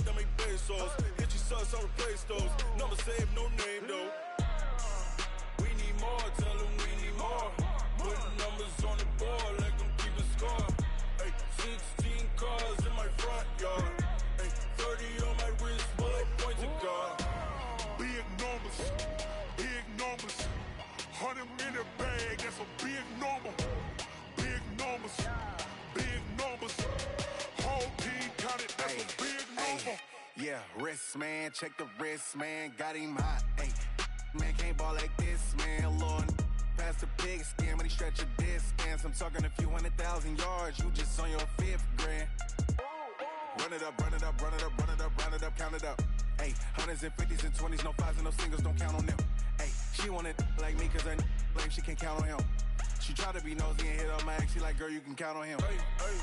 dame pesos. Get your sus, I'll replace those. Number save, no name though. We need more, tell them we need more. Putting numbers on the board, like them keep a score. Ay, 16 cars in my front yard. Ay, 30 on my wrist, bullet point to God. Big numbers, big numbers. 100 in the bag, that's a big number. Big numbers, big numbers. Whole team counted, that's a big number. Yeah, wrist, man, check the wrist, man. Got him hot, ayy. Man, can't ball like this, man. Lord, past the pig skin, when he stretch a distance. I'm talking a few 100,000 yards, you just on your 5th grand. Run it up, run it up, run it up, run it up, run it up, count it up. Ayy, 100s and 50s and 20s, no 5s and no singles, don't count on them. Ayy, she want it like me, cause her blame, she can't count on him. She try to be nosy and hit on my ex, she like, girl, you can count on him. Hey, hey,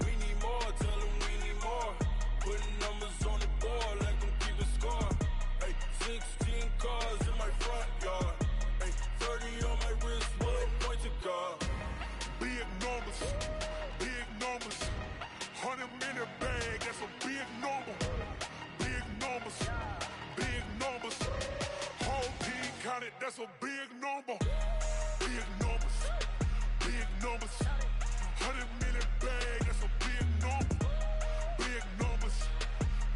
we need more, tell them we need more. Putting numbers on the board, like them keep a score. Hey, 16 cars in my front yard. Hey, 30 on my wrist, bullet point to God. Big numbers, big numbers. 100 in the bag, that's a big number. Big numbers, big numbers. Whole team counted, that's a big number. Big numbers, big numbers. 100 in the bag, that's a big number. Big numbers,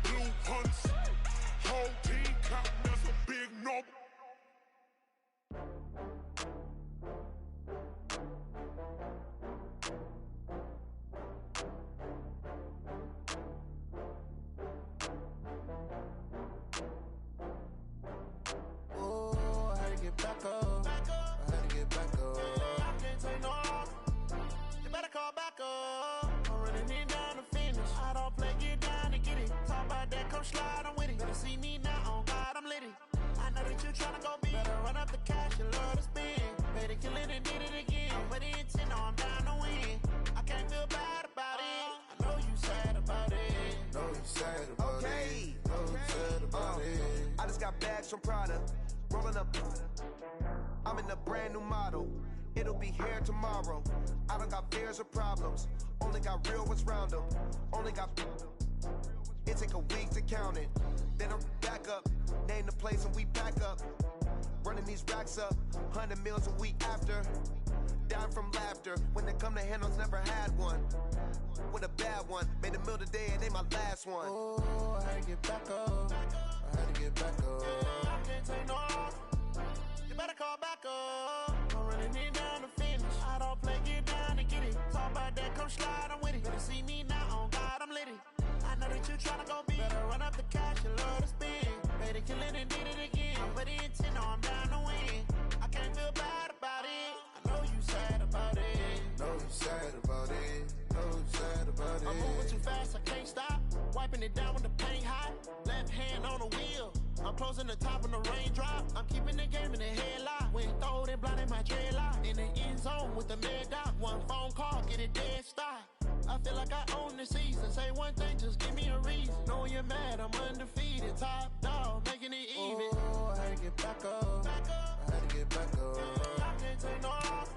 blue hunts. Whole team counting, that's a big number. Back up. I had to get back up. I can't take no off. You better call back up. I'm running it down to finish. I don't play, get down to get it. Talk about that, come slide, I'm with it. Better see me now, on God, I'm litty. I know that you tryna go big. Better run up the cash, you love to spend. Better kill it and did it again. Put it in 10, no, I'm down to win. I can't feel bad about it. I know you sad about it. Know you sad about it. Know you sad about it. I just got bags from Prada. Rolling up, I'm in a brand new model. It'll be here tomorrow. I don't got fears or problems. Only got real ones round them. Only got. It take a week to count it. Then I'm back up. Name the place and we pack up. Running these racks up. 100 meals a week after. Down from laughter. When they come to handles, never had one. With a bad one. Made a meal today and ain't my last one. Oh, I had to get back up. I had to get back up. I can't take no off. You better call back up. I'm running it down to finish. I don't play, get down to get it. Talk about that, come slide, I'm with it. Better see me now, on God, I'm litty. I know that you tryna go big. Better run up the cash, you love to spend. Better kill it and did it again. Put it in 10, no, I'm down to win. I can't feel bad about it. I know you sad about it. Know you sad about it. Know you sad about it. I'm moving too fast, I can't stop. Wiping it down with the paint hot. Left hand on the wheel. I'm closing the top when the raindrop. I'm keeping the game in the headlock. When throwed and blinded my dreadlock. In the end zone with the mad dot. One phone call, get it dead stop. I feel like I own the season. Say one thing, just give me a reason. Knowing you're mad, I'm undefeated. Top dog, making it even. Oh, I had to get back up. I had to get back up. I can't take no off.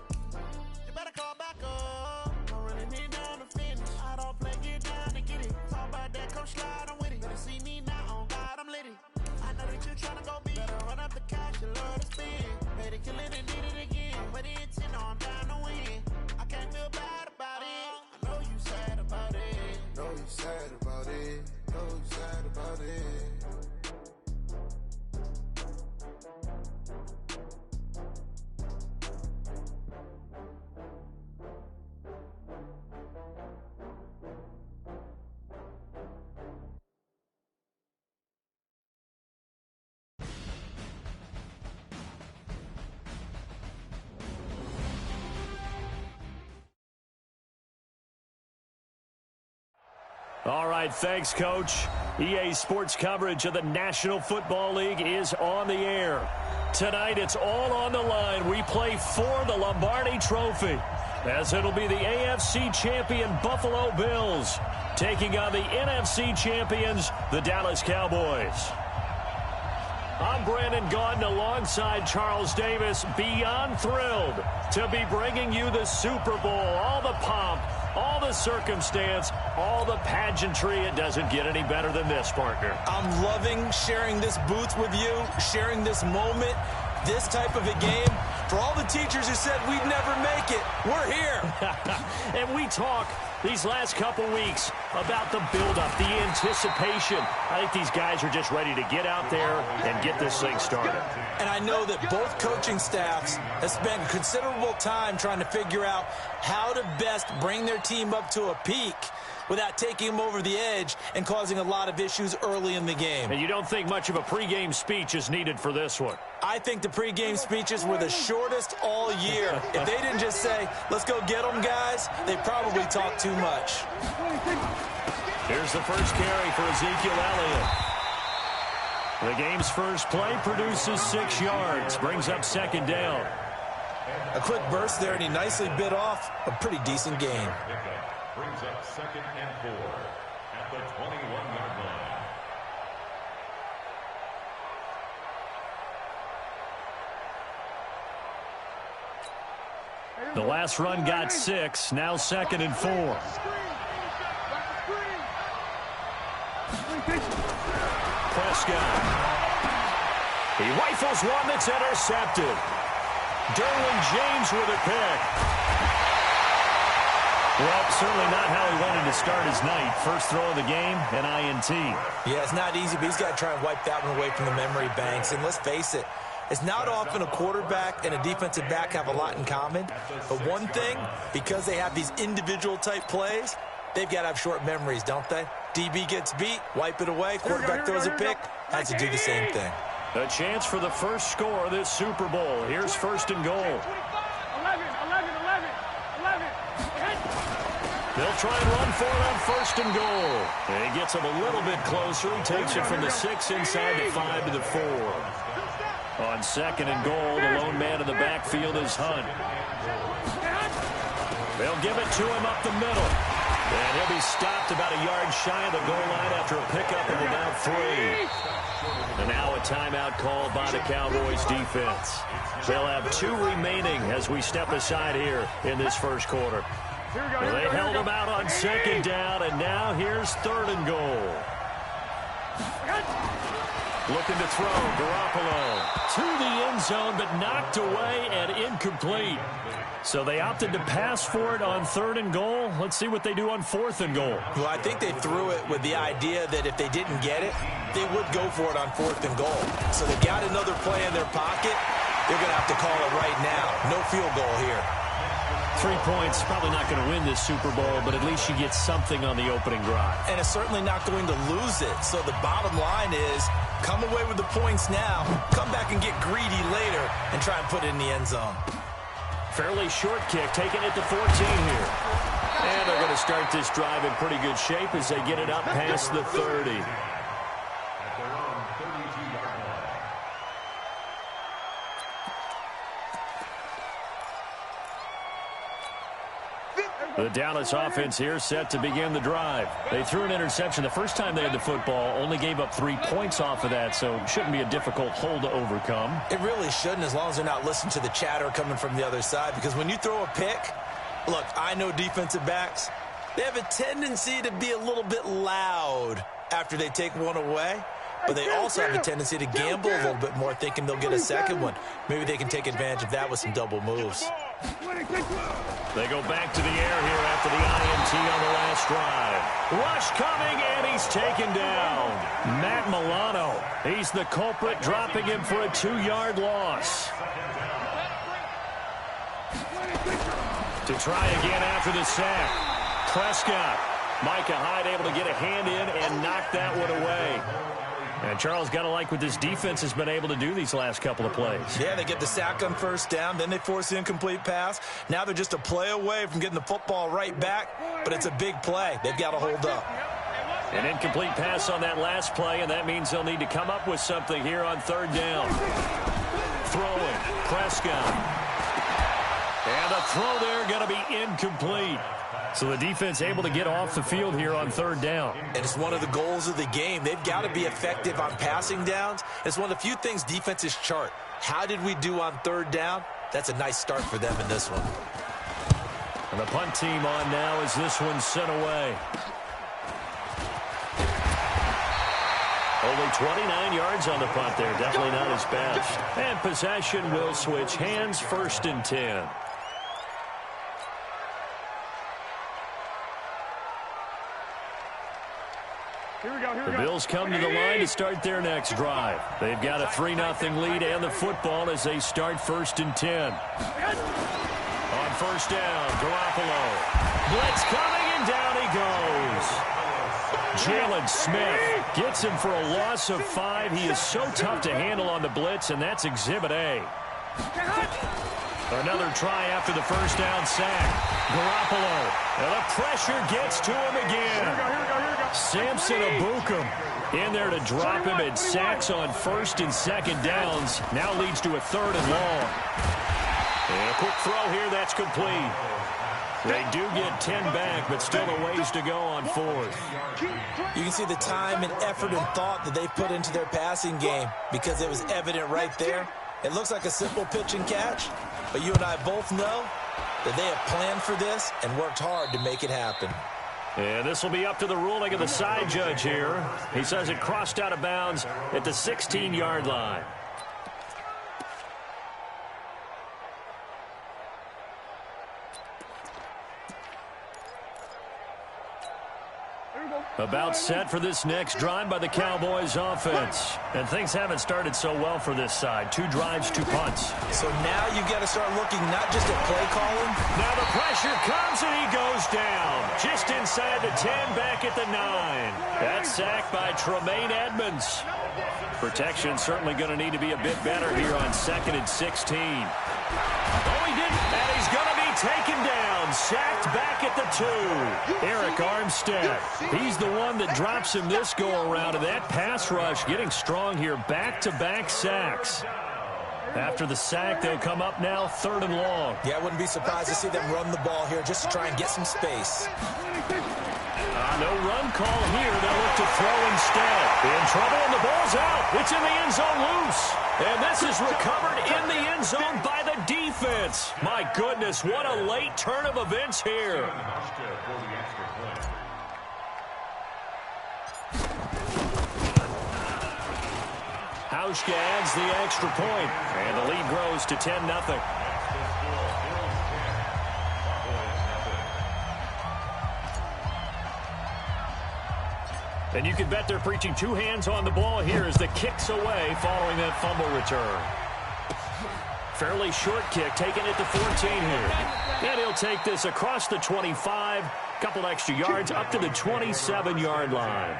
You better call back up. I'm running it down to finish. I don't play, get down to get it. Talk about that, come slide, I'm with it. Better see me now, on God, I'm litty. I know that you tryna go big. Better run up the cash, you love to spend. Better kill it and did it again. Put it in 10, no, I'm down to win. I can't feel bad about it. I know you sad about it. Know you sad about it. Know you sad about it. All right, thanks, Coach. EA Sports coverage of the National Football League is on the air. Tonight, it's all on the line. We play for the Lombardi Trophy, as it'll be the AFC champion Buffalo Bills taking on the NFC champions, the Dallas Cowboys. I'm Brandon Gaudin alongside Charles Davis, beyond thrilled to be bringing you the Super Bowl, all the pomp, All the circumstance, all the pageantry, it doesn't get any better than this, partner. I'm loving sharing this booth with you, sharing this moment, this type of a game. For all the teachers who said we'd never make it, we're here. And we talk these last couple weeks about the buildup, the anticipation. I think these guys are just ready to get out there and get this thing started. And I know that both coaching staffs have spent considerable time trying to figure out how to best bring their team up to a peak without taking them over the edge and causing a lot of issues early in the game. And you don't think much of a pregame speech is needed for this one? I think the pregame speeches were the shortest all year. If they didn't just say, let's go get them, guys, they probably talked too much. Here's the first carry for Ezekiel Elliott. The game's first play produces 6 yards, brings up second down. A quick burst there, and he nicely bit off a pretty decent gain. Brings up 2nd and 4 at the 21-yard line. The last run got 6, now 2nd and 4. Prescott. He rifles one that's intercepted. Derwin James with a pick. Well, certainly not how he wanted to start his night. First throw of the game, an INT. Yeah, it's not easy, but he's got to try and wipe that one away from the memory banks. And let's face it, it's not often a quarterback and a defensive back have a lot in common. But one thing, because they have these individual type plays, they've got to have short memories, don't they? DB gets beat, wipe it away, quarterback throws a pick, has to do the same thing. A chance for the first score of this Super Bowl. Here's 1st and goal. They'll try and run for it on 1st and goal. And he gets him a little bit closer. He takes it from the 6 inside the 5 to the 4. On 2nd and goal, the lone man in the backfield is Hunt. They'll give it to him up the middle. And he'll be stopped about a yard shy of the goal line after a pickup of about 3. And now a timeout called by the Cowboys defense. They'll have 2 remaining as we step aside here in this first quarter. Well, they held him out on 2nd down, and now here's 3rd and goal. Looking to throw, Garoppolo to the end zone, but knocked away and incomplete. So they opted to pass for it on 3rd and goal. Let's see what they do on 4th and goal. Well, I think they threw it with the idea that if they didn't get it, they would go for it on 4th and goal. So they've got another play in their pocket. They're going to have to call it right now. No field goal here. 3 points, probably not going to win this Super Bowl, but at least you get something on the opening drive. And it's certainly not going to lose it. So the bottom line is, come away with the points now, come back and get greedy later, and try and put it in the end zone. Fairly short kick, taking it to 14 here. And they're going to start this drive in pretty good shape as they get it up past the 30. The Dallas offense here set to begin the drive. They threw an interception the first time they had the football, only gave up 3 points off of that, so it shouldn't be a difficult hole to overcome. It really shouldn't, as long as they're not listening to the chatter coming from the other side, because when you throw a pick, look, I know defensive backs, they have a tendency to be a little bit loud after they take one away, but they also have a tendency to gamble a little bit more, thinking they'll get a second one. Maybe they can take advantage of that with some double moves. They go back to the air here after the INT on the last drive. Rush coming, and he's taken down. Matt Milano, he's the culprit, dropping him for a 2-yard loss. To try again after the sack. Prescott. Micah Hyde able to get a hand in and knock that one away. And Charles, got to like what this defense has been able to do these last couple of plays. Yeah, they get the sack on 1st down, then they force the incomplete pass. Now they're just a play away from getting the football right back, but it's a big play. They've got to hold up. An incomplete pass on that last play, and that means they'll need to come up with something here on 3rd down. Throwing, Prescott. And the throw there going to be incomplete. So the defense able to get off the field here on 3rd down. And it's one of the goals of the game. They've got to be effective on passing downs. It's one of the few things defenses chart. How did we do on 3rd down? That's a nice start for them in this one. And the punt team on now as this one's sent away. Only 29 yards on the punt there. Definitely not his best. And possession will switch hands, 1st and 10. The Bills come to the line to start their next drive. They've got a 3-0 lead and the football as they start 1st and 10. On 1st down, Garoppolo. Blitz coming, and down he goes. Jalen Smith gets him for a loss of 5. He is so tough to handle on the blitz, and that's Exhibit A. Another try after the 1st down sack. Garoppolo. And the pressure gets to him again. Samson Abukum in there to drop him, and sacks on 1st and 2nd downs. Now leads to a 3rd and long. And a quick throw here, that's complete. They do get 10 back, but still a ways to go on 4th. You can see the time and effort and thought that they put into their passing game because it was evident right there. It looks like a simple pitch and catch, but you and I both know that they have planned for this and worked hard to make it happen. And this will be up to the ruling of the side judge here. He says it crossed out of bounds at the 16-yard line. About set for this next drive by the Cowboys offense. And things haven't started so well for this side. 2 drives, 2 punts. So now you've got to start looking not just at play calling. Now the pressure comes and he goes down. Just inside the 10, back at the 9. That's sacked by Tremaine Edmonds. Protection certainly going to need to be a bit better here on 2nd and 16. Oh, he didn't. And he's going to be taken down. Sacked back at the 2. Eric Armstead. He's the one that drops him this go-around. And that pass rush getting strong here. Back-to-back sacks. After the sack, they'll come up now 3rd and long. Yeah, I wouldn't be surprised to see them run the ball here just to try and get some space. No run call here. They'll look to throw instead. In trouble, and the ball's out. It's in the end zone loose. And this is recovered in the end zone by the defense. My goodness, what a late turn of events here. Hauschka adds the extra point, and the lead grows to 10-0. And you can bet they're preaching 2 hands on the ball here as the kick's away following that fumble return. Fairly short kick taken at the 14 here. And he'll take this across the 25, couple extra yards up to the 27-yard line.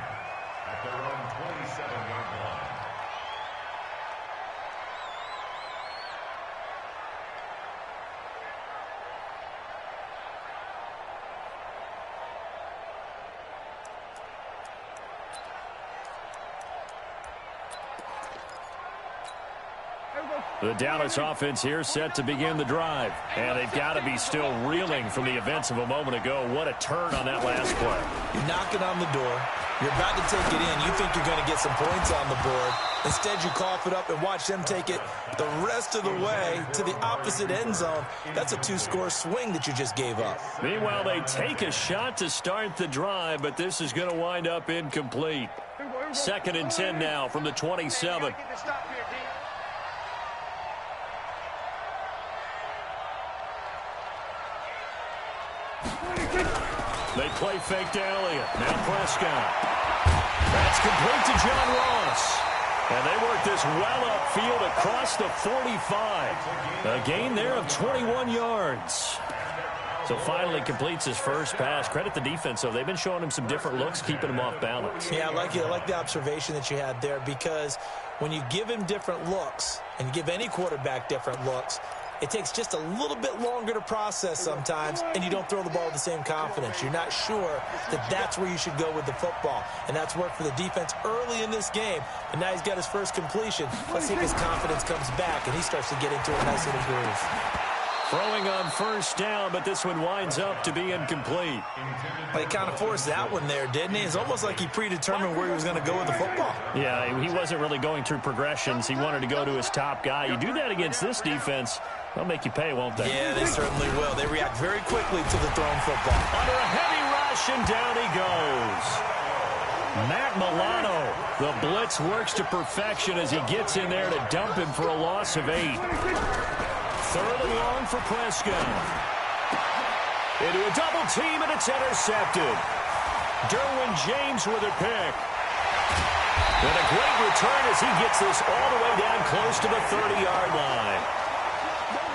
The Dallas offense here set to begin the drive. And they've got to be still reeling from the events of a moment ago. What a turn on that last play. You're knocking on the door. You're about to take it in. You think you're going to get some points on the board. Instead, you cough it up and watch them take it the rest of the way to the opposite end zone. That's a 2-score swing that you just gave up. Meanwhile, they take a shot to start the drive, but this is going to wind up incomplete. 2nd and 10 now from the 27. They play fake to Elliott. Now Prescott. That's complete to John Ross. And they work this well upfield across the 45. A gain there of 21 yards. So finally completes his first pass. Credit the defense, though. They've been showing him some different looks, keeping him off balance. Yeah, I like the observation that you had there, because when you give him different looks, and you give any quarterback different looks, it takes just a little bit longer to process sometimes, and you don't throw the ball with the same confidence. You're not sure that that's where you should go with the football, and that's worked for the defense early in this game. And now he's got his first completion. Let's see if his confidence comes back, and he starts to get into a nice little groove. Throwing on first down, but this one winds up to be incomplete. Well, he kind of forced that one there, didn't he? It's almost like he predetermined where he was going to go with the football. Yeah, he wasn't really going through progressions. He wanted to go to his top guy. You do that against this defense, they'll make you pay, won't they? Yeah, they certainly will. They react very quickly to the thrown football. Under a heavy rush, and down he goes. Matt Milano, the blitz works to perfection as he gets in there to dump him for a loss of 8. 3rd and long for Prescott. Into a double team, and it's intercepted. Derwin James with a pick. And a great return as he gets this all the way down close to the 30-yard line.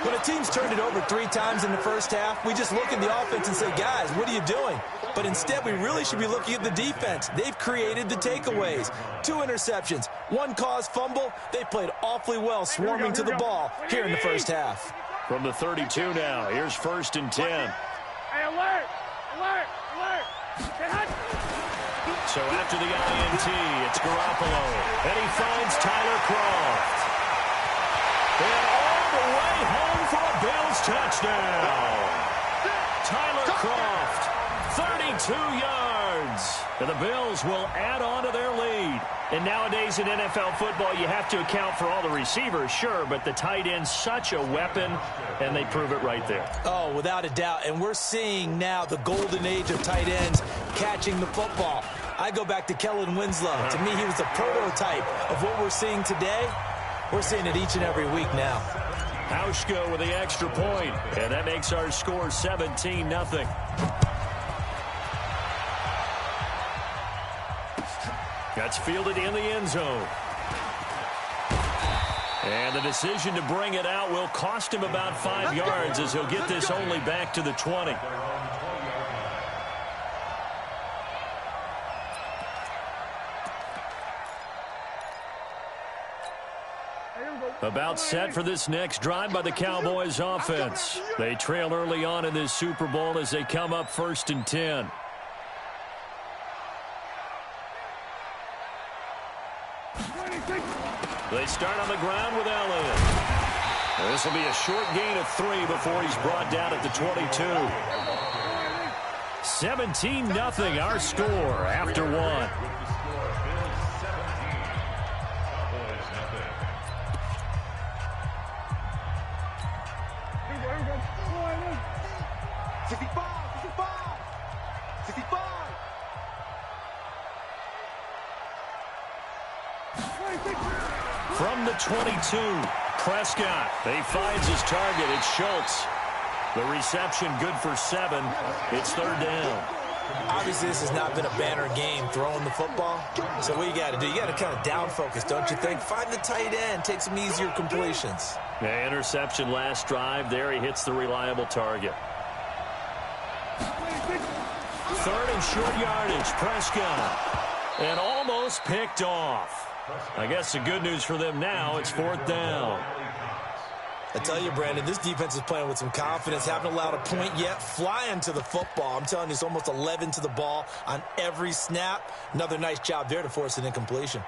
When a team's turned it over 3 times in the first half, we just look at the offense and say, guys, what are you doing? But instead, we really should be looking at the defense. They've created the takeaways. 2 interceptions, 1 caused fumble. They played awfully well swarming to the ball here in the first half. From the 32 now, here's 1st and 10. Hey, alert! Alert! Alert! So after the INT, it's Garoppolo. And he finds Tyler Kroft. And all the way home for a Bills touchdown. Tyler Kroft, 32 yards. And the Bills will add on to their lead. And nowadays in NFL football, you have to account for all the receivers, sure, but the tight end's such a weapon, and they prove it right there. Oh, without a doubt. And we're seeing now the golden age of tight ends catching the football. I go back to Kellen Winslow. To me, he was a prototype of what we're seeing today. We're seeing it each and every week now. Hauschka with the extra point, and that makes our score 17-0. That's fielded in the end zone. And the decision to bring it out will cost him about 5 yards as he'll get this only back to the 20. About set for this next drive by the Cowboys offense. They trail early on in this Super Bowl as they come up 1st and 10. They start on the ground with Elliott. This will be a short gain of 3 before he's brought down at the 22. 17-0 our score after 1. From the 22, Prescott. He finds his target. It's Schultz. The reception good for 7. It's 3rd down. Obviously, this has not been a banner game throwing the football. So what you got to do, you got to kind of down focus, don't you think? Find the tight end. Take some easier completions. Yeah, interception last drive. There he hits the reliable target. 3rd and short yardage. Prescott. And almost picked off. I guess the good news for them now, it's 4th down. I tell you, Brandon, this defense is playing with some confidence. Haven't allowed a point yet. Flying to the football. I'm telling you, it's almost 11 to the ball on every snap. Another nice job there to force an incompletion.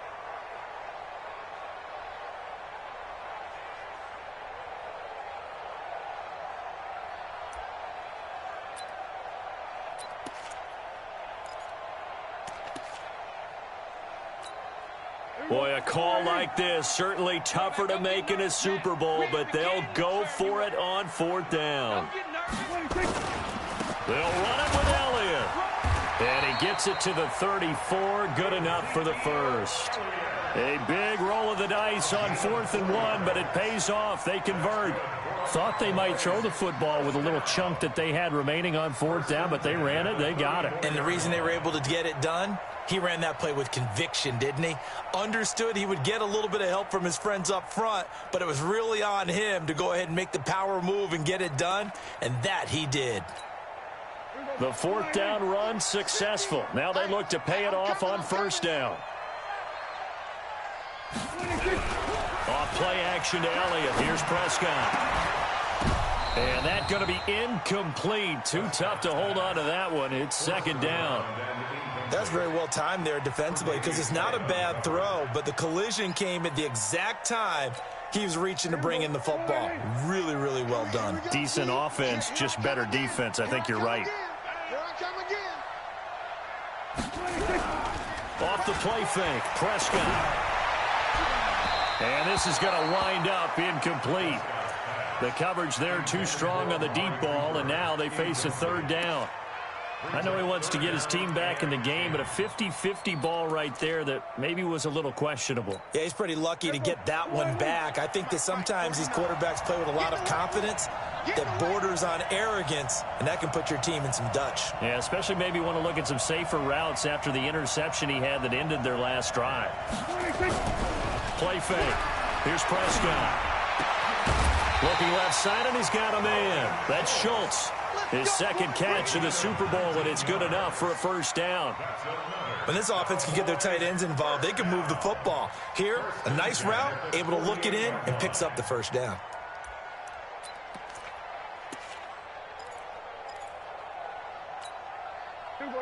Boy, a call like this, certainly tougher to make in a Super Bowl, but they'll go for it on 4th down. They'll run it with Elliott. And he gets it to the 34, good enough for the first. A big roll of the dice on 4th and 1, but it pays off. They convert. Thought they might throw the football with a little chunk that they had remaining on 4th down, but they ran it, they got it. And the reason they were able to get it done, he ran that play with conviction, didn't he? Understood he would get a little bit of help from his friends up front, but it was really on him to go ahead and make the power move and get it done, and that he did. The 4th down run successful. Now they look to pay it off on 1st down. Off play action to Elliott. Here's Prescott. And that's going to be incomplete. Too tough to hold on to that one. It's 2nd down. That's very well timed there defensively because it's not a bad throw, but the collision came at the exact time he was reaching to bring in the football. Really, really well done. Decent offense, just better defense. I think you're right. Off the play fake, Prescott. And this is going to wind up incomplete. The coverage there too strong on the deep ball, and now they face a third down. I know he wants to get his team back in the game, but a 50-50 ball right there that maybe was a little questionable. Yeah, he's pretty lucky to get that one back. I think that sometimes these quarterbacks play with a lot of confidence that borders on arrogance, and that can put your team in some Dutch. Yeah, especially maybe want to look at some safer routes after the interception he had that ended their last drive. Play fake. Here's Prescott. Looking left side, and he's got a man. That's Schultz. His second catch of the Super Bowl, and it's good enough for a first down. When this offense can get their tight ends involved, they can move the football. Here, a nice route, able to look it in, and picks up the first down.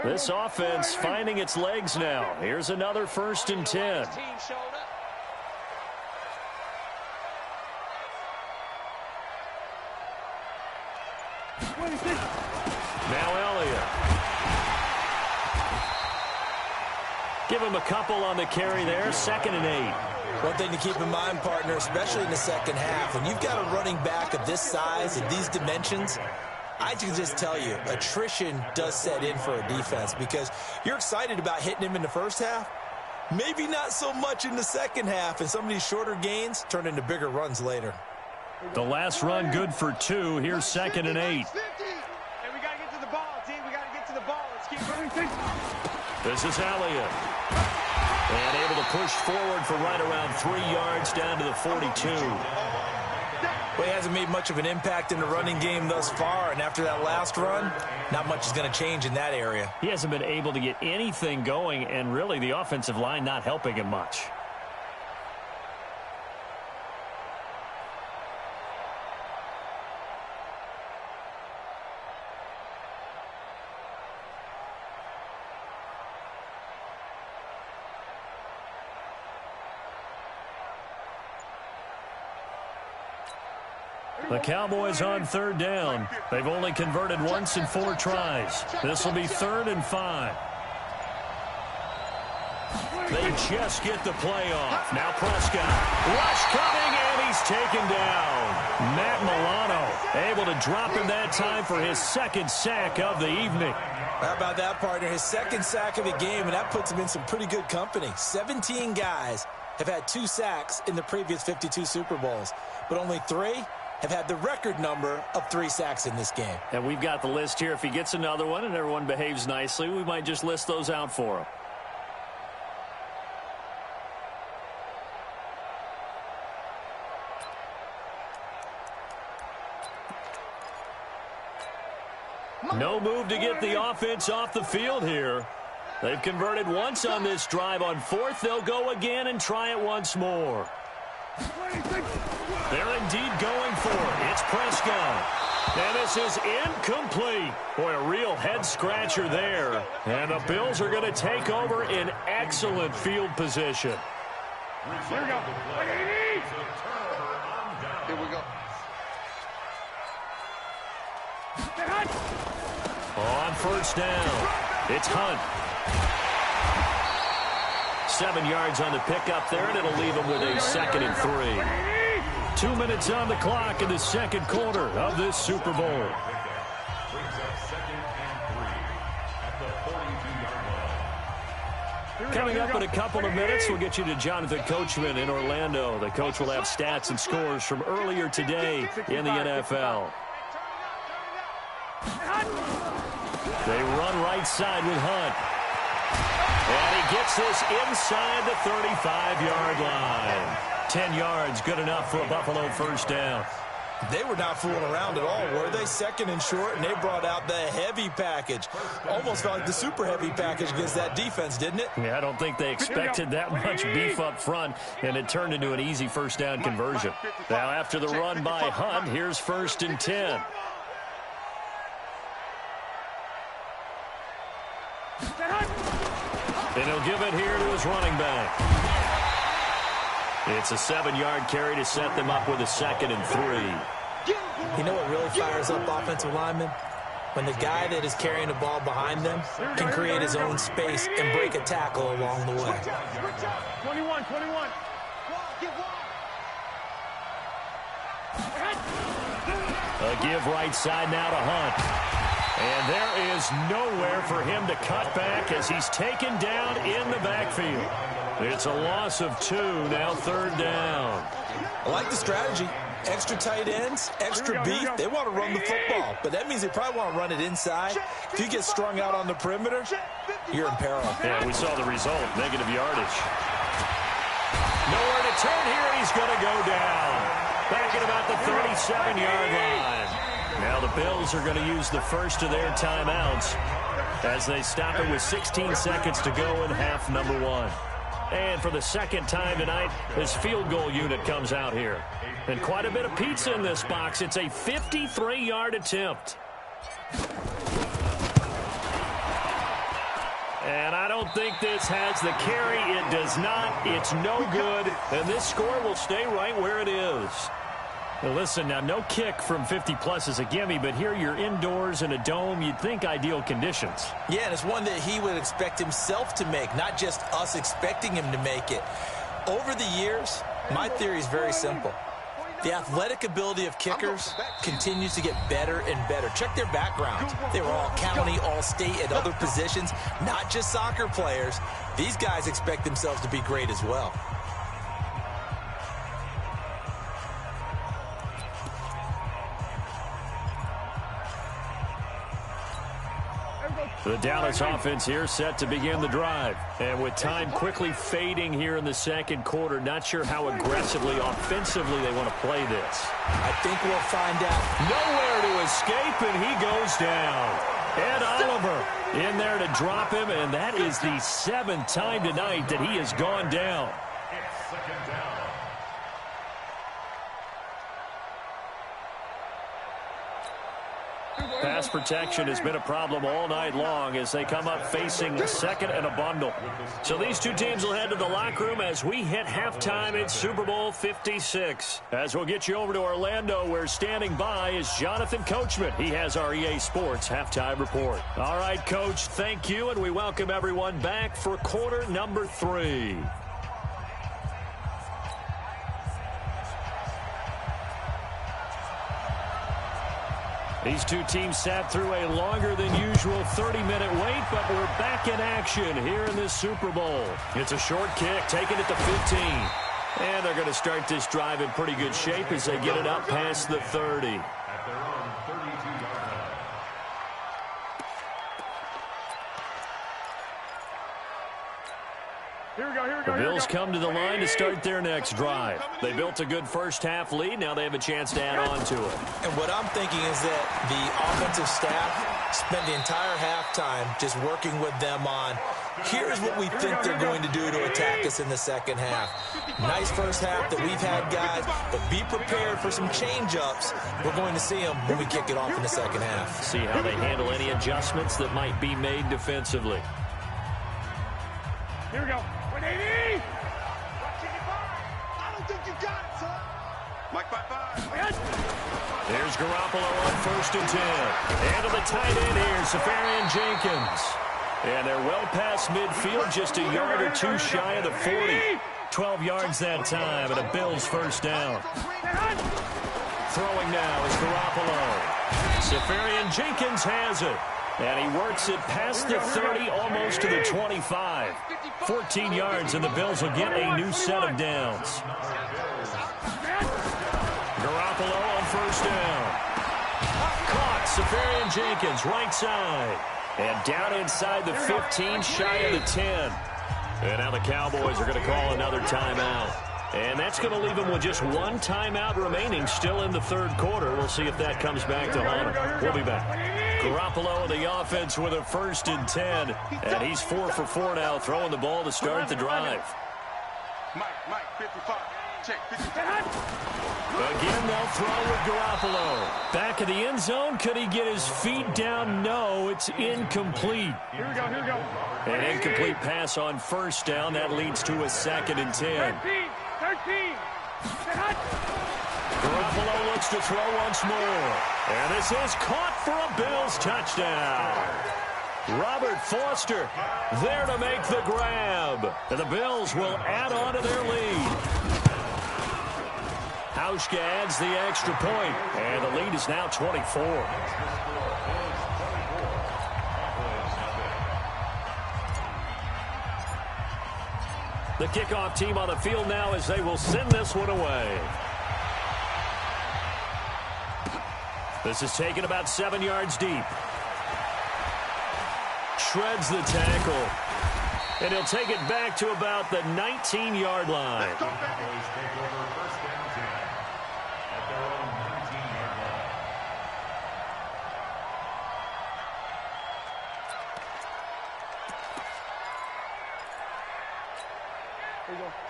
This offense finding its legs now. Here's another 1st and 10. Now Elliott. Give him a couple on the carry there. 2nd and 8. One thing to keep in mind, partner, especially in the second half, when you've got a running back of this size and these dimensions, I can just tell you, attrition does set in for a defense because you're excited about hitting him in the first half. Maybe not so much in the second half, and some of these shorter gains turn into bigger runs later. The last run good for 2. Here's 2nd and 8. Hey, we got to get to the ball, team. We got to get to the ball. Let's keep running. This is Elliott. And able to push forward for right around 3 yards down to the 42. Well, he hasn't made much of an impact in the running game thus far, and after that last run, not much is going to change in that area. He hasn't been able to get anything going, and really the offensive line not helping him much. The Cowboys on 3rd down. They've only converted once in 4 tries. This will be 3rd and 5. They just get the play off. Now Prescott. Rush coming, and he's taken down. Matt Milano able to drop him that time for his 2nd sack of the evening. How about that, partner? His 2nd sack of the game, and that puts him in some pretty good company. 17 guys have had 2 sacks in the previous 52 Super Bowls, but only 3 have had the record number of 3 sacks in this game. And we've got the list here. If he gets another one and everyone behaves nicely, we might just list those out for him. No move to get the offense off the field here. They've converted once on this drive. On 4th, they'll go again and try it once more. They're indeed going for it. It's Prescott. And this is incomplete. Boy, a real head-scratcher there. And the Bills are going to take over in excellent field position. Here we go. Here we go. On 1st down, it's Hunt. 7 yards on the pickup there, and it'll leave him with a 2nd and 3. 2 minutes on the clock in the 2nd quarter of this Super Bowl. Coming up in a couple of minutes, we'll get you to Jonathan Coachman in Orlando. The coach will have stats and scores from earlier today in the NFL. They run right side with Hunt. And he gets this inside the 35-yard line. 10 yards, good enough for a Buffalo first down. They were not fooling around at all, were they? 2nd and short, and they brought out the heavy package. Almost felt like the super heavy package against that defense, didn't it? Yeah, I don't think they expected that much beef up front, and it turned into an easy first down conversion. Now, after the run by Hunt, here's 1st and 10. And he'll give it here to his running back. It's a 7-yard carry to set them up with a 2nd and 3. You know what really fires up offensive linemen? When the guy that is carrying the ball behind them can create his own space and break a tackle along the way. 21. A give right side now to Hunt. And there is nowhere for him to cut back as he's taken down in the backfield. It's a loss of 2, now 3rd down. I like the strategy. Extra tight ends, extra beef. They want to run the football, but that means they probably want to run it inside. If you get strung out on the perimeter, you're in peril. Yeah, we saw the result, negative yardage. Nowhere to turn here, and he's going to go down. Back at about the 37-yard line. Now the Bills are going to use the first of their timeouts as they stop it with 16 seconds to go in half number 1. And for the second time tonight, his field goal unit comes out here. And quite a bit of pizza in this box. It's a 53-yard attempt. And I don't think this has the carry. It does not. It's no good. And this score will stay right where it is. Now listen, now no kick from 50-plus is a gimme, but here you're indoors in a dome. You'd think ideal conditions. Yeah, and it's one that he would expect himself to make, not just us expecting him to make it. Over the years, my theory is very simple. The athletic ability of kickers continues to get better and better. Check their backgrounds. They were all county, all state at other positions, not just soccer players. These guys expect themselves to be great as well. The Dallas offense here set to begin the drive. And with time quickly fading here in the second quarter, not sure how aggressively, offensively they want to play this. I think we'll find out. Nowhere to escape, and he goes down. Ed Oliver in there to drop him, and that is the 7th time tonight that he has gone down. Pass protection has been a problem all night long as they come up facing second and a bundle. So these two teams will head to the locker room as we hit halftime in Super Bowl 56. As we'll get you over to Orlando, where standing by is Jonathan Coachman. He has our EA Sports halftime report. All right, Coach, thank you, and we welcome everyone back for quarter number 3. These two teams sat through a longer than usual 30-minute wait, but we're back in action here in this Super Bowl. It's a short kick, taking it to 15. And they're going to start this drive in pretty good shape as they get it up past the 30. The Bills come to the line to start their next drive. They built a good first-half lead. Now they have a chance to add on to it. And what I'm thinking is that the offensive staff spent the entire halftime just working with them on, here's what we think they're going to do to attack us in the second half. Nice first half that we've had, guys, but be prepared for some change-ups. We're going to see them when we kick it off in the second half. See how they handle any adjustments that might be made defensively. Here we go. 180! I don't think you got it, son. Mike 5-5. There's Garoppolo on 1st and 10. And to the tight end here, Safarian Jenkins. And they're well past midfield, just a yard or two shy of the 40. 12 yards that time, and a Bills first down. Throwing now is Garoppolo. Safarian Jenkins has it. And he works it past the 30, almost to the 25. 14 yards, and the Bills will get a new set of downs. Garoppolo on 1st down. Caught, Safarian Jenkins, right side. And down inside the 15, shy of the 10. And now the Cowboys are going to call another timeout. And that's going to leave them with just one timeout remaining still in the third quarter. We'll see if that comes back to haunt them. We'll be back. Garoppolo in the offense with a 1st and 10. And he's 4 for 4 now, throwing the ball to start the drive. Mike, 55. Check, 55. Again, they'll throw with Garoppolo. Back of the end zone. Could he get his feet down? No, it's incomplete. Here we go. An incomplete pass on 1st down. That leads to a 2nd and 10. 13. Garoppolo looks to throw once more. And this is caught for a Bills touchdown. Robert Foster there to make the grab. And the Bills will add on to their lead. Hauschka adds the extra point, and the lead is now 24. The kickoff team on the field now as they will send this one away. This is taken about 7 yards deep. Shreds the tackle. And he'll take it back to about the 19-yard line.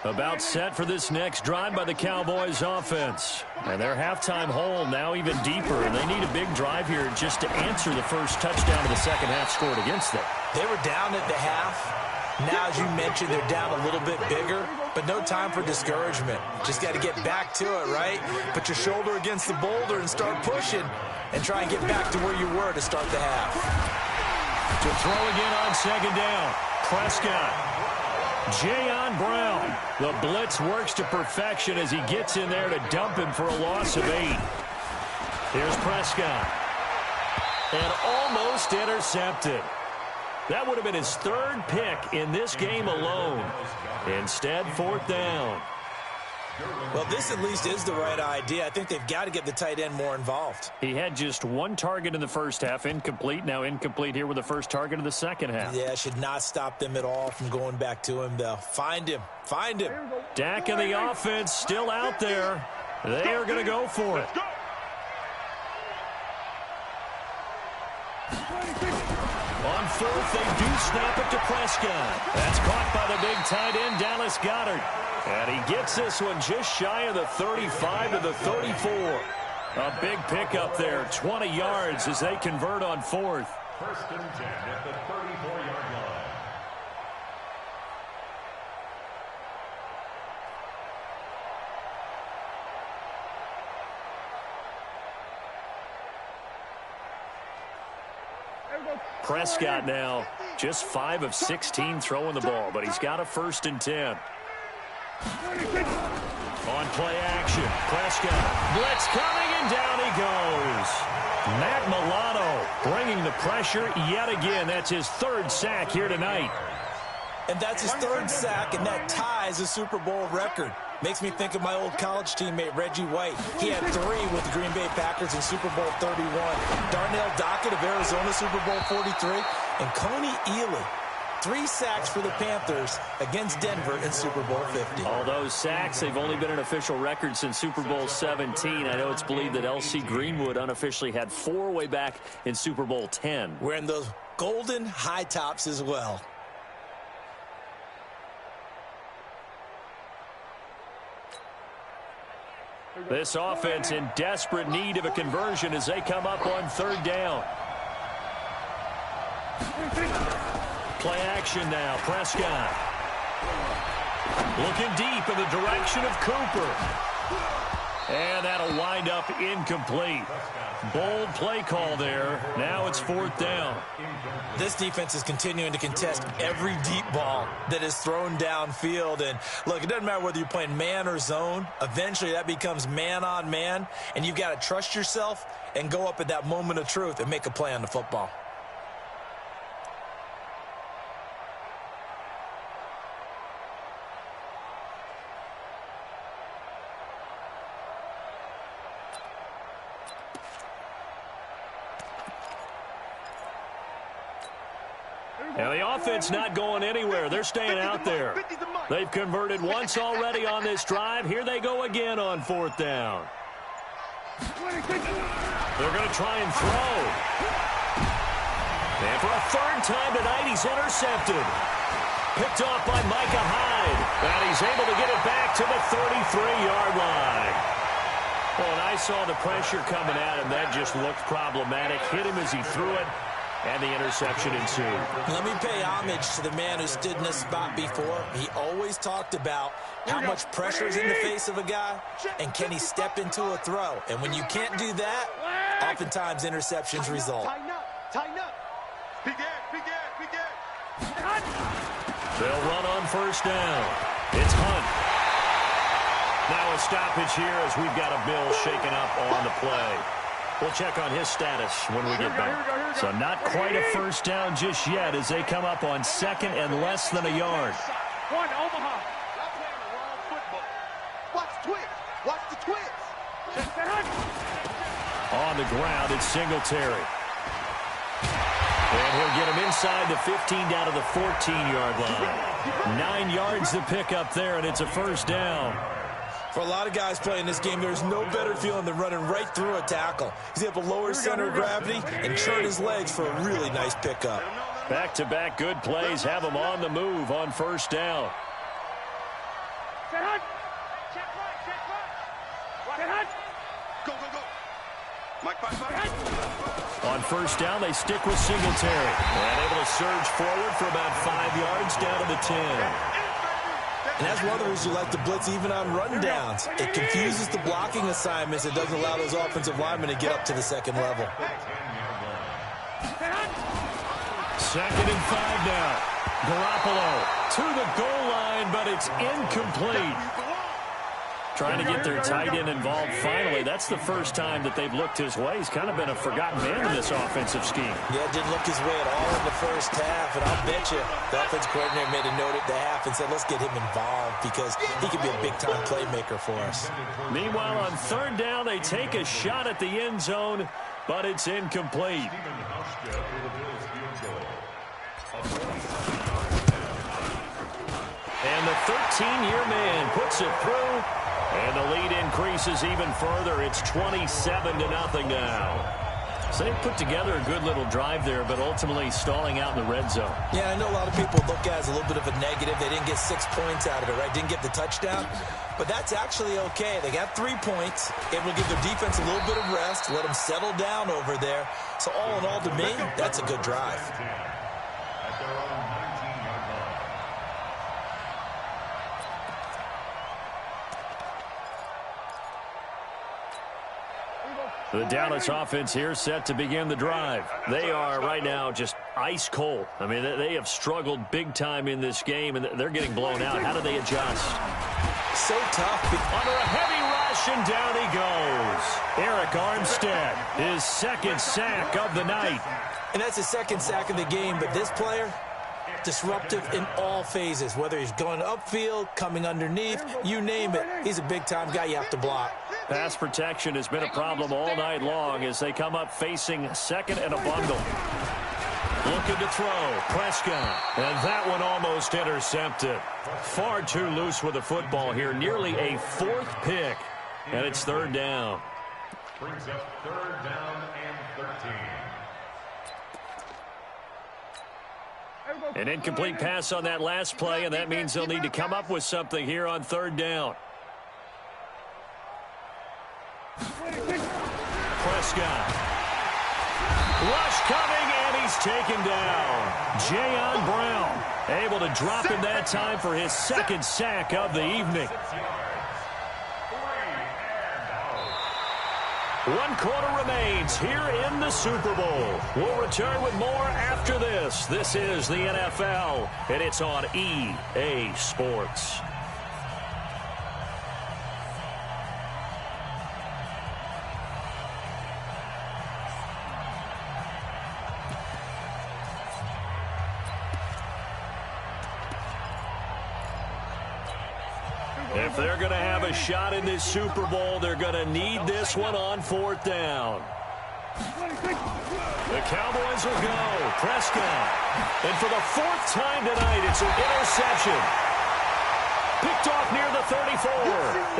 About set for this next drive by the Cowboys offense. And their halftime hole now even deeper, and they need a big drive here just to answer the first touchdown of the second half scored against them. They were down at the half. Now, as you mentioned, they're down a little bit bigger, but no time for discouragement. Just got to get back to it, right? Put your shoulder against the boulder and start pushing and try and get back to where you were to start the half. To throw again on second down, Prescott. Jayon Brown. The blitz works to perfection as he gets in there to dump him for a loss of 8. Here's Prescott. And almost intercepted. That would have been his third pick in this game alone. Instead, fourth down. Well, this at least is the right idea. I think they've got to get the tight end more involved. He had just one target in the first half, incomplete. Now incomplete here with the first target of the second half. Yeah, should not stop them at all from going back to him, though. Find him. Find him. Dak and the offense still out there. They are going to go for it. On fourth, they do snap it to Prescott. That's caught by the big tight end, Dallas Goedert. And he gets this one just shy of the 35 to the 34. A big pickup there, 20 yards as they convert on fourth. First and 10 at the 34-yard line. Prescott now just 5 of 16 throwing the ball, but he's got a first and 10. On play action, Prescott. Blitz coming, and down he goes. Matt Milano bringing the pressure yet again. That's his third sack here tonight. And that's his third sack, and that ties a Super Bowl record. Makes me think of my old college teammate, Reggie White. He had 3 with the Green Bay Packers in Super Bowl 31. Darnell Dockett of Arizona, Super Bowl 43. And Coney Ealy, 3 sacks for the Panthers against Denver in Super Bowl 50. All those sacks, they've only been an official record since Super Bowl 17. I know it's believed that L.C. Greenwood unofficially had 4 way back in Super Bowl 10. Wearing those golden high tops as well. This offense in desperate need of a conversion as they come up on third down. Play action now, Prescott. Looking deep in the direction of Cooper. And that'll wind up incomplete. Bold play call there. Now it's fourth down. This defense is continuing to contest every deep ball that is thrown downfield. And look, it doesn't matter whether you're playing man or zone. Eventually that becomes man on man. And you've got to trust yourself and go up at that moment of truth and make a play on the football. Now the offense not going anywhere. They're staying out there. They've converted once already on this drive. Here they go again on fourth down. They're going to try and throw. And for a third time tonight, he's intercepted. Picked off by Micah Hyde. And he's able to get it back to the 33-yard line. Well, and I saw the pressure coming at him. That just looked problematic. Hit him as he threw it. And the interception ensued. Let me pay homage to the man who stood in this spot before. He always talked about how much pressure is in the face of a guy, and can he step into a throw. And when you can't do that, oftentimes interceptions result. Tighten up. Big Ed. They'll run on first down. It's Hunt. Now a stoppage here as we've got a Bill shaken up on the play. We'll check on his status when we get back. So not quite a first down just yet as they come up on second and less than a yard. One, Omaha. Y'all playing the wrong football. Watch twitch. Watch the twitch. On the ground, it's Singletary. And he'll get him inside the 15 down to the 14-yard line. 9 yards to pick up there, and it's a first down. For a lot of guys playing this game, there's no better feeling than running right through a tackle. He's able to lower his center of gravity and churn his legs for a really nice pickup. Back-to-back good plays have him on the move on first down. On first down, they stick with Singletary. And able to surge forward for about 5 yards down to the 10. And that's one of the reasons you like to blitz even on run downs. It confuses the blocking assignments. It doesn't allow those offensive linemen to get up to the second level. Second and 5 now. Garoppolo to the goal line, but it's incomplete. Trying to get their tight end involved finally. That's the first time that they've looked his way. He's kind of been a forgotten man in this offensive scheme. Yeah, didn't look his way at all in the first half, and I'll bet you the offensive coordinator made a note at the half and said, let's get him involved because he could be a big-time playmaker for us. Meanwhile, on third down, they take a shot at the end zone, but it's incomplete. And the 13-year man puts it through. And the lead increases even further. It's 27-0 now. So they put together a good little drive there, but ultimately stalling out in the red zone. Yeah, I know a lot of people look at it as a little bit of a negative. They didn't get 6 points out of it, right? Didn't get the touchdown. But that's actually okay. They got 3 points. It will give their defense a little bit of rest, let them settle down over there. So all in all, to me, that's a good drive. The Dallas offense here set to begin the drive. They are right now just ice cold. I mean, they have struggled big time in this game, and they're getting blown out. How do they adjust? So tough. Under a heavy rush, and down he goes. Eric Armstead, his second sack of the night. And that's his second sack of the game, but this player, disruptive in all phases, whether he's going upfield, coming underneath, you name it. He's a big-time guy you have to block. Pass protection has been a problem all night long as they come up facing second and a bundle. Looking to throw. Prescott. And that one almost intercepted. Far too loose with the football here. Nearly a 4th pick. And it's third down. Brings up third down and 13. An incomplete pass on that last play, and that means they'll need to come up with something here on third down. Prescott. Rush coming, and he's taken down. Jayon Brown able to drop him that time for his second sack of the evening. 1 quarter remains here in the Super Bowl. We'll return with more after this. This is the NFL, and it's on EA Sports. If they're going to have a shot in this Super Bowl, they're going to need this one on fourth down. The Cowboys will go. Prescott. And for the 4th time tonight, it's an interception. Picked off near the 34.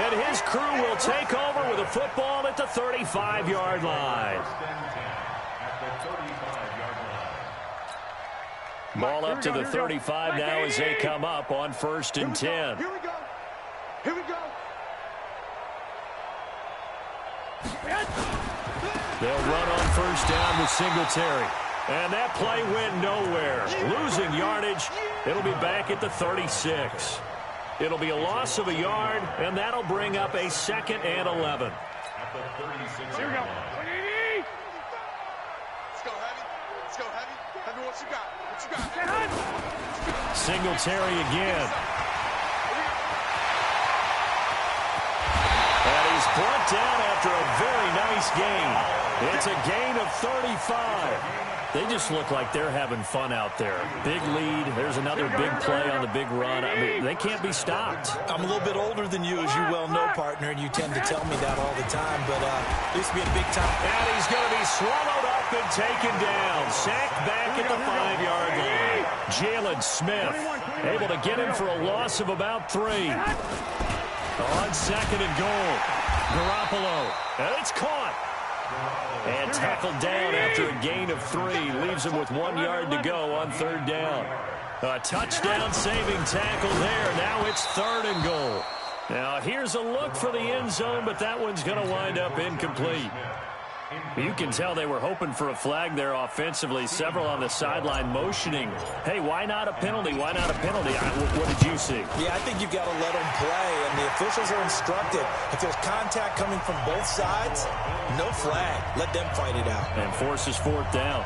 And his crew will take over with a football at the 35-yard line. Ball up to the 35 now as they come up on 1st and 10. Here we go. Here we go. They'll run on first down with Singletary. And that play went nowhere. Losing yardage. It'll be back at the 36. It'll be a loss of a yard, and that'll bring up a 2nd and 11. At the 36. Here we go. Let's go, heavy. Let's go, heavy. Heavy, what you got? What you got? Singletary again. And he's brought down after a very nice gain. It's a gain of 35. They just look like they're having fun out there. Big lead. There's another big play on the big run. I mean, they can't be stopped. I'm a little bit older than you, as you well know, partner, and you tend to tell me that all the time, but this will be a big time. And he's going to be swallowed up and taken down. Sacked back at the 5-yard line. Jalen Smith able to get him for a loss of about 3. On 2nd and goal. Garoppolo. And it's caught. And tackled down after a gain of 3. Leaves him with 1 yard to go on 3rd down. A touchdown-saving tackle there. Now it's 3rd and goal. Now here's a look for the end zone, but that one's going to wind up incomplete. You can tell they were hoping for a flag there offensively. Several on the sideline motioning. Hey, why not a penalty? Why not a penalty? What did you see? Yeah, I think you've got to let them play, and the officials are instructed. If there's contact coming from both sides, no flag. Let them fight it out. And forces 4th down.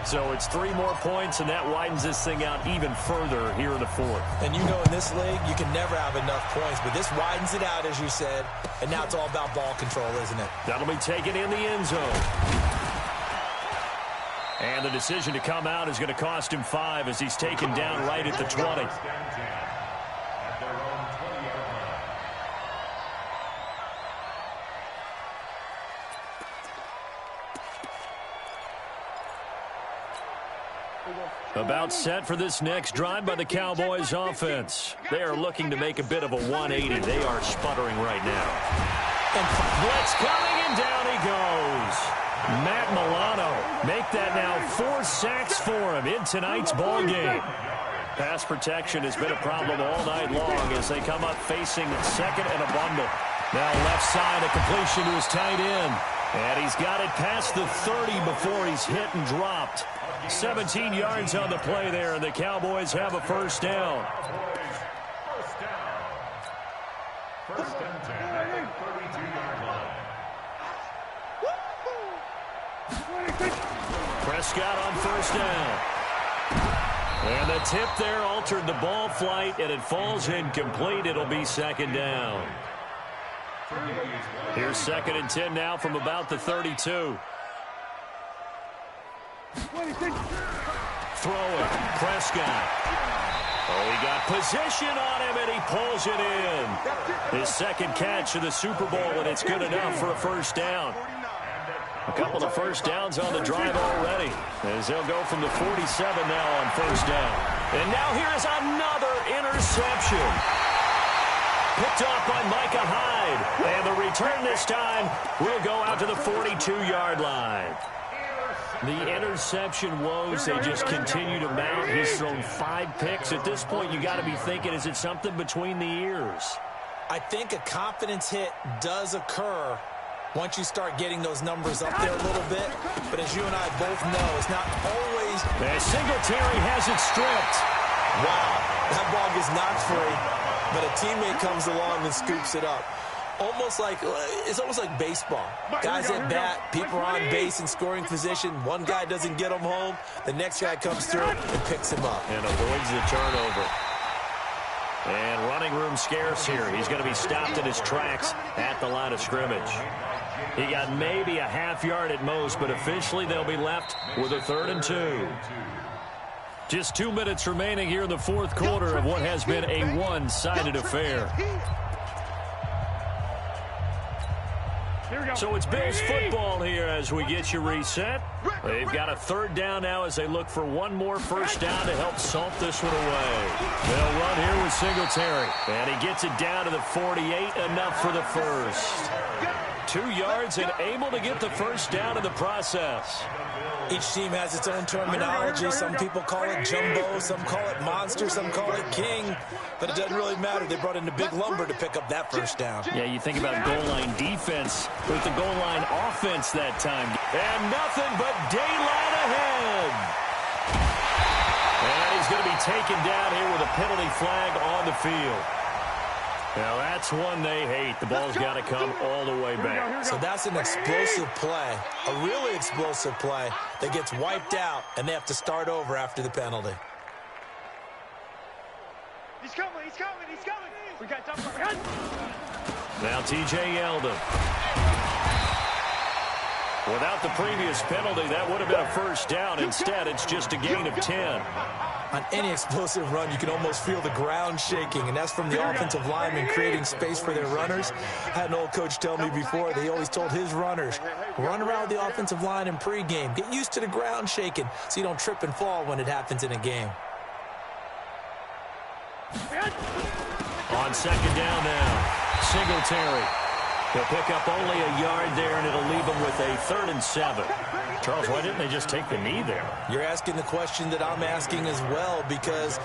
So it's 3 more points, and that widens this thing out even further here in the 4th. And you know in this league, you can never have enough points, but this widens it out, as you said, and now it's all about ball control, isn't it? That'll be taken in the end zone. And the decision to come out is going to cost him 5 as he's taken down right at the 20. About set for this next drive by the Cowboys offense. They are looking to make a bit of a 180. They are sputtering right now. And blitz coming, and down he goes. Matt Milano make that now 4 sacks for him in tonight's ball game. Pass protection has been a problem all night long as they come up facing 2nd and a bundle. Now left side, a completion to his tight end. And he's got it past the 30 before he's hit and dropped. 17 yards on the play there, and the Cowboys have a 1st down. First and 10 at the 32-yard line. Prescott on 1st down. And the tip there altered the ball flight, and it falls incomplete. It'll be 2nd down. Here's 2nd and 10 now from about the 32. Throwing, Prescott. Oh, he got position on him, and he pulls it in. His 2nd catch of the Super Bowl, and it's good enough for a 1st down. A couple of 1st downs on the drive already, as they'll go from the 47 now on 1st down. And now here is another interception. Picked off by Micah Hyde. And the return this time will go out to the 42-yard line. The interception woes, they just continue to mount. He's thrown 5 picks. At this point, you got to be thinking, is it something between the ears? I think a confidence hit does occur once you start getting those numbers up there a little bit. But as you and I both know, it's not always. And Singletary has it stripped. Wow, that ball gets knocked free, but a teammate comes along and scoops it up. It's almost like baseball. Guys at bat, people are on base in scoring position. One guy doesn't get him home. The next guy comes through and picks him up. And avoids the turnover. And running room scarce here. He's going to be stopped in his tracks at the line of scrimmage. He got maybe a half yard at most, but officially they'll be left with a 3rd and 2. Just 2 minutes remaining here in the 4th quarter of what has been a one-sided affair. So it's Bills football here as we get you reset. They've got a 3rd down now as they look for one more 1st down to help salt this one away. They'll run here with Singletary. And he gets it down to the 48, enough for the 1st. 2 yards and able to get the first down in the process. Each team has its own terminology. Some people call it jumbo, some call it monster, some call it king. But it doesn't really matter. They brought in the big lumber to pick up that first down. Yeah, you think about goal line defense with the goal line offense that time. And nothing but daylight ahead. And he's going to be taken down here with a penalty flag on the field. Now, that's one they hate. The ball's got to come all the way back. So that's an explosive play, a really explosive play that gets wiped out, and they have to start over after the penalty. He's coming, he's coming, he's coming. We got double. We got... Now T.J. Yeldon. Without the previous penalty, that would have been a first down. Instead, it's just a gain of 10. On any explosive run, you can almost feel the ground shaking, and that's from the offensive linemen creating space for their runners. I had an old coach tell me before, they always told his runners, run around the offensive line in pregame. Get used to the ground shaking so you don't trip and fall when it happens in a game. On second down now, Singletary. He'll pick up only a yard there, and it'll leave him with a 3rd and 7. Charles, why didn't they just take the knee there? You're asking the question that I'm asking as well, because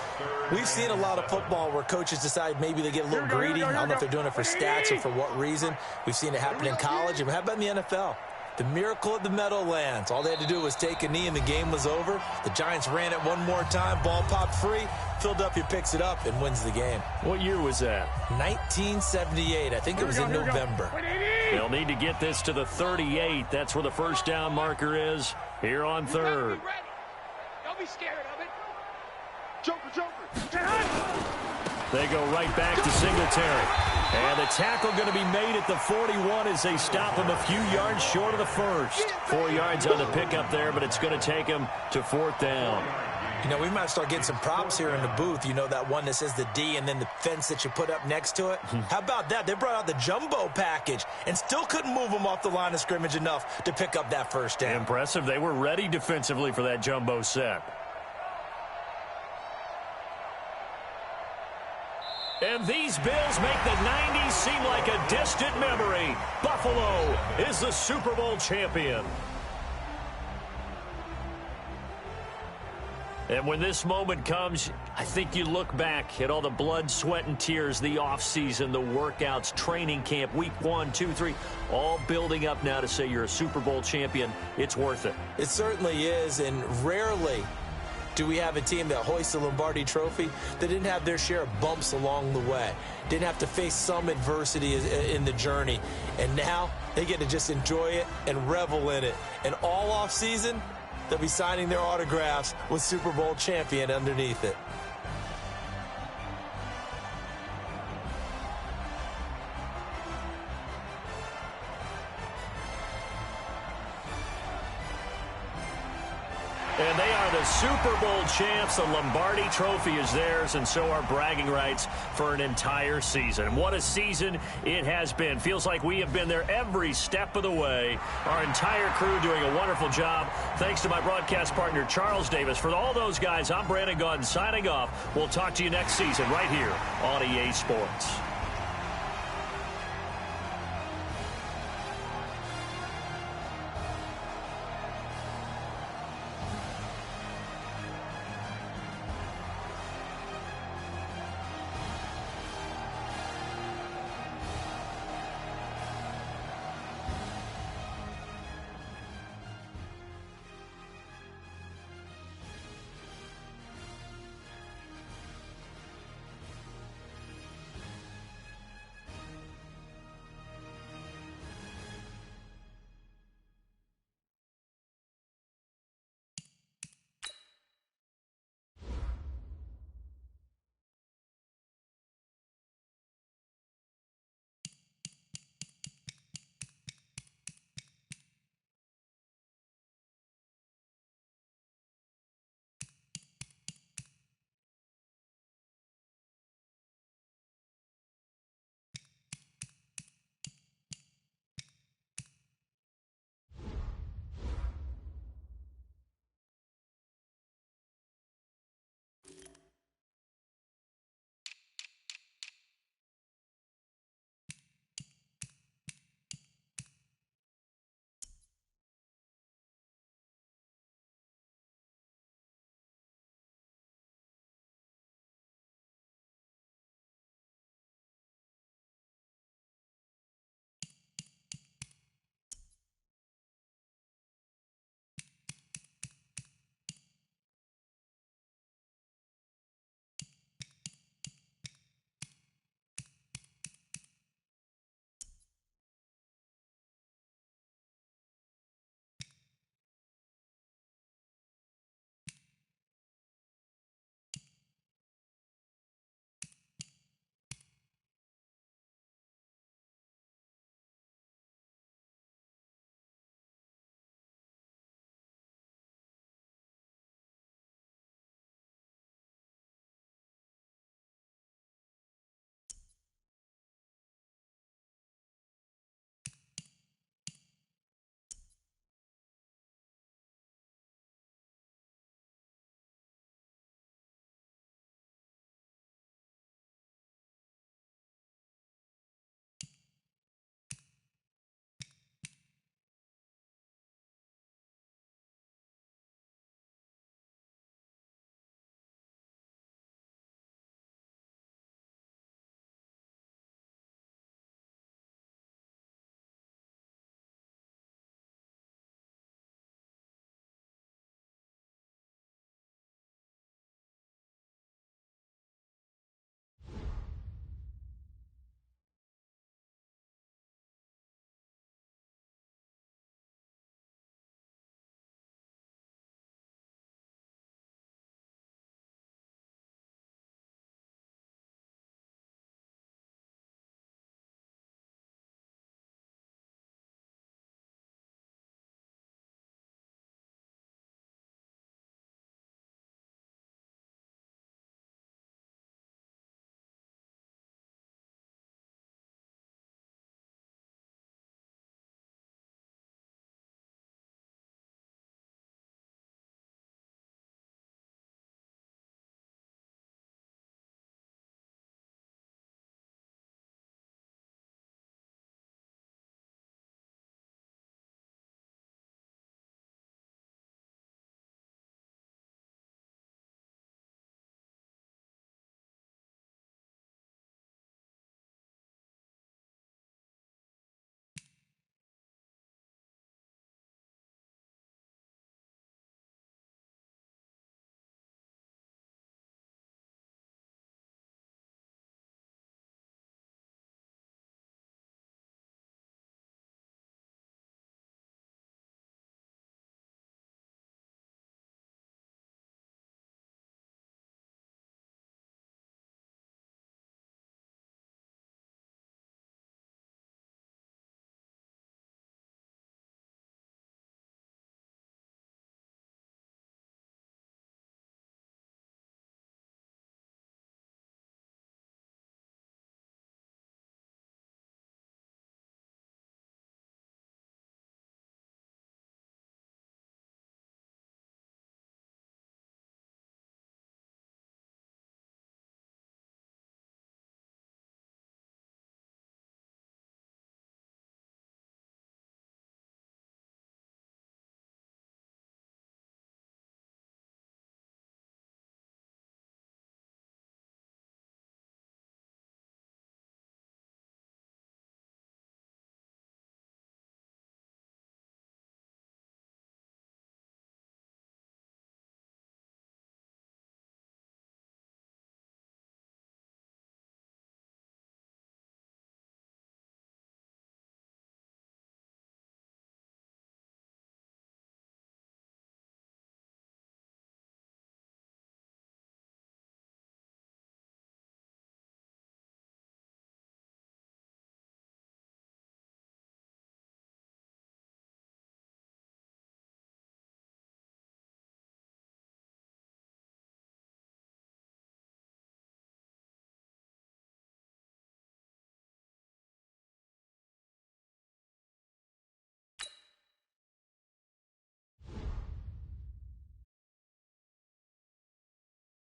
we've seen a lot of football where coaches decide maybe they get a little greedy. I don't know if they're doing it for stats or for what reason. We've seen it happen in college. And how about in the NFL? The miracle of the Meadowlands. All they had to do was take a knee and the game was over. The Giants ran it one more time. Ball popped free. Philadelphia picks it up and wins the game. What year was that? 1978. I think it was in November. They'll need to get this to the 38. That's where the first down marker is here on 3rd. Don't be scared of it. Joker. They go right back to Singletary. And the tackle going to be made at the 41 as they stop him a few yards short of the first. 4 yards on the pickup there, but it's going to take him to 4th down. You know, we might start getting some props here in the booth. You know, that one that says the D and then the fence that you put up next to it? How about that? They brought out the jumbo package and still couldn't move them off the line of scrimmage enough to pick up that first down. Impressive. They were ready defensively for that jumbo set. And these Bills make the 90s seem like a distant memory. Buffalo is the Super Bowl champion. And when this moment comes, I think you look back at all the blood, sweat, and tears, the offseason, the workouts, training camp, week 1, 2, 3, all building up now to say you're a Super Bowl champion. It's worth it. It certainly is, and rarely do we have a team that hoists the Lombardi Trophy that didn't have their share of bumps along the way, didn't have to face some adversity in the journey, and now they get to just enjoy it and revel in it. And all offseason, they'll be signing their autographs with Super Bowl champion underneath it. And they are the Super Bowl champs. The Lombardi Trophy is theirs, and so are bragging rights for an entire season. What a season it has been. Feels like we have been there every step of the way. Our entire crew doing a wonderful job. Thanks to my broadcast partner, Charles Davis. For all those guys, I'm Brandon Gaudin signing off. We'll talk to you next season right here on EA Sports.